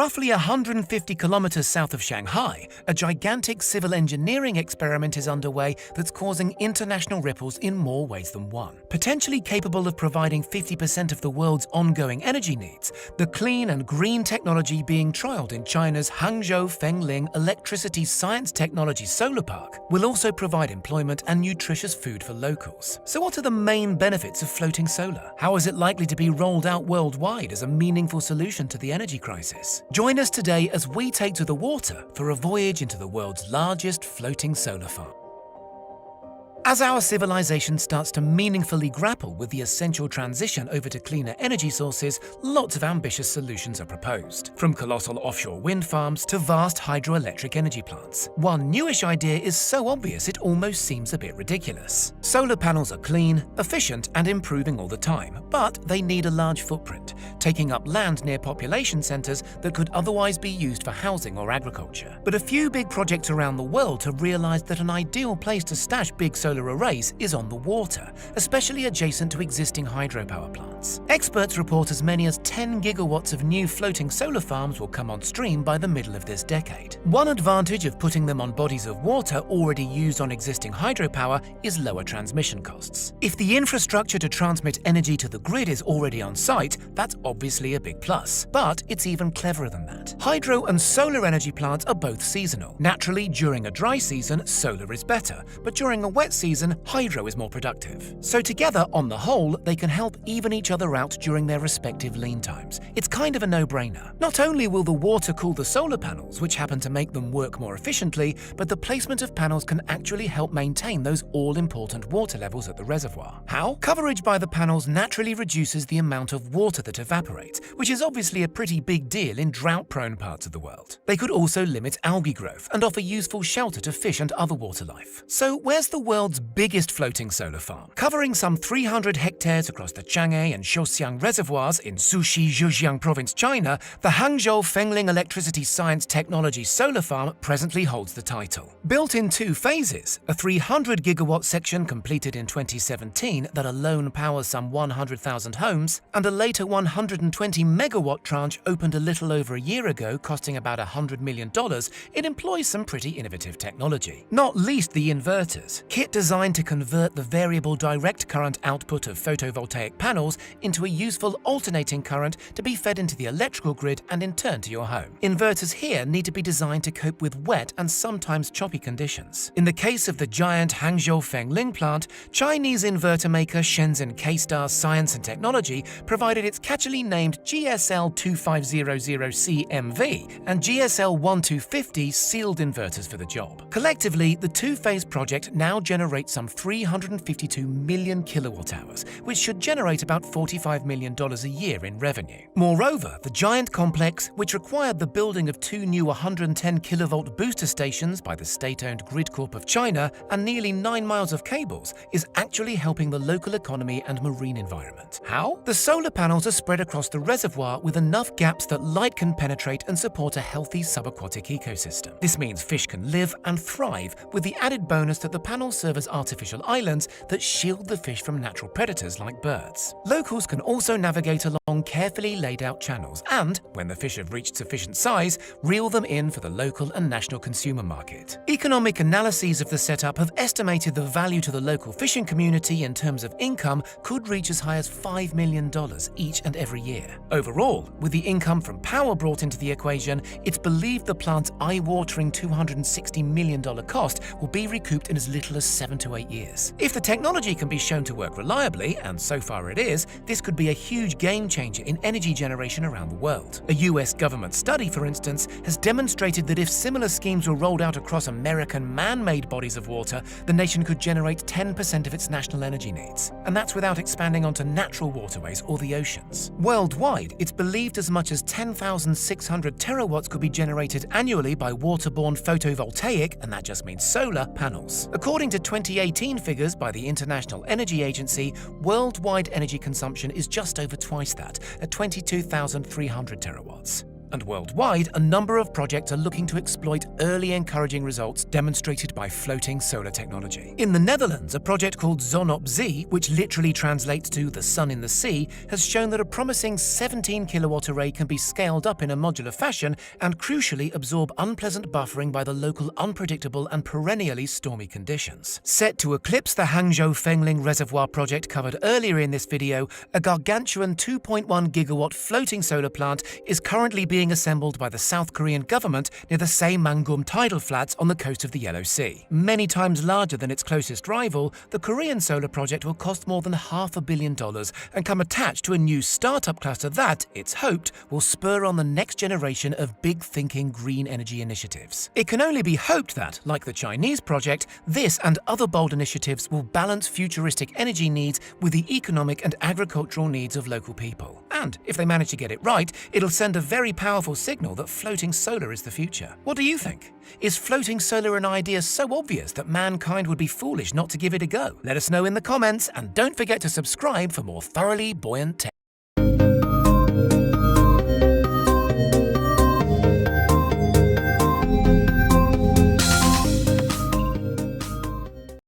Roughly 150 kilometers south of Shanghai, a gigantic civil engineering experiment is underway that's causing international ripples in more ways than one. Potentially capable of providing 50% of the world's ongoing energy needs, the clean and green technology being trialed in China's Hangzhou Fengling Electricity Science Technology Solar Park will also provide employment and nutritious food for locals. So what are the main benefits of floating solar? How is it likely to be rolled out worldwide as a meaningful solution to the energy crisis? Join us today as we take to the water for a voyage into the world's largest floating solar farm. As our civilization starts to meaningfully grapple with the essential transition over to cleaner energy sources, lots of ambitious solutions are proposed. From colossal offshore wind farms to vast hydroelectric energy plants. One newish idea is so obvious it almost seems a bit ridiculous. Solar panels are clean, efficient, and improving all the time, but they need a large footprint, taking up land near population centers that could otherwise be used for housing or agriculture. But a few big projects around the world have realized that an ideal place to stash big solar arrays is on the water, especially adjacent to existing hydropower plants. Experts report as many as 10 gigawatts of new floating solar farms will come on stream by the middle of this decade. One advantage of putting them on bodies of water already used on existing hydropower is lower transmission costs. If the infrastructure to transmit energy to the grid is already on site, that's obviously a big plus. But it's even cleverer than that. Hydro and solar energy plants are both seasonal. Naturally, during a dry season, solar is better, but during a wet season, hydro is more productive. So together, on the whole, they can help even each other out during their respective lean times. It's kind of a no-brainer. Not only will the water cool the solar panels, which happen to make them work more efficiently, but the placement of panels can actually help maintain those all-important water levels at the reservoir. How? Coverage by the panels naturally reduces the amount of water that evaporates, which is obviously a pretty big deal in drought-prone parts of the world. They could also limit algae growth and offer useful shelter to fish and other water life. So where's the world's biggest floating solar farm? Covering some 300 hectares across the Chang'e and Shouxiang reservoirs in Sushi, Zhejiang Province, China, the Hangzhou Fengling Electricity Science Technology Solar Farm presently holds the title. Built in 2 phases, a 300 gigawatt section completed in 2017 that alone powers some 100,000 homes, and a later 120 megawatt tranche opened a little over a year ago, costing about $100 million, it employs some pretty innovative technology. Not least the inverters, kit designed to convert the variable direct current output of photovoltaic panels into a useful alternating current to be fed into the electrical grid and in turn to your home. Inverters here need to be designed to cope with wet and sometimes choppy conditions. In the case of the giant Hangzhou Fengling plant, Chinese inverter maker Shenzhen K-Star Science and Technology provided its catchily named GSL 2500CMV and GSL 1250 sealed inverters for the job. Collectively, the 2-phase project now generates some 352 million kilowatt hours, which should generate about $45 million a year in revenue. Moreover, the giant complex, which required the building of 2 new 110 kilovolt booster stations by the state-owned Grid Corp of China and nearly 9 miles of cables, is actually helping the local economy and marine environment. How? The solar panels are spread across the reservoir with enough gaps that light can penetrate and support a healthy subaquatic ecosystem. This means fish can live and thrive, with the added bonus that the panels serve as artificial islands that shield the fish from natural predators like birds. Locals can also navigate along carefully laid out channels and, when the fish have reached sufficient size, reel them in for the local and national consumer market. Economic analyses of the setup have estimated the value to the local fishing community in terms of income could reach as high as $5 million each and every year. Overall, with the income from power brought into the equation, it's believed the plant's eye-watering $260 million cost will be recouped in as little as 7 to 8 years. If the technology can be shown to work reliably, and so far it is, this could be a huge game changer in energy generation around the world. A US government study, for instance, has demonstrated that if similar schemes were rolled out across American man-made bodies of water, the nation could generate 10% of its national energy needs. And that's without expanding onto natural waterways or the oceans. Worldwide, it's believed as much as 10,600 terawatts could be generated annually by waterborne photovoltaic, and that just means solar, panels. According to 2018 figures by the International Energy Agency, worldwide energy consumption is just over twice that, at 22,300 terawatts. And worldwide, a number of projects are looking to exploit early encouraging results demonstrated by floating solar technology. In the Netherlands, a project called Zon op Zee, which literally translates to the sun in the sea, has shown that a promising 17 kilowatt array can be scaled up in a modular fashion and crucially absorb unpleasant buffering by the local unpredictable and perennially stormy conditions. Set to eclipse the Hangzhou Fengling Reservoir project covered earlier in this video, a gargantuan 2.1 gigawatt floating solar plant is currently being assembled by the South Korean government near the Mangum tidal flats on the coast of the Yellow Sea. Many times larger than its closest rival, the Korean solar project will cost more than $500 million and come attached to a new startup cluster that, it's hoped, will spur on the next generation of big-thinking green energy initiatives. It can only be hoped that, like the Chinese project, this and other bold initiatives will balance futuristic energy needs with the economic and agricultural needs of local people. And if they manage to get it right, it'll send a very powerful signal that floating solar is the future. What do you think? Is floating solar an idea so obvious that mankind would be foolish not to give it a go? Let us know in the comments, and don't forget to subscribe for more thoroughly buoyant tech.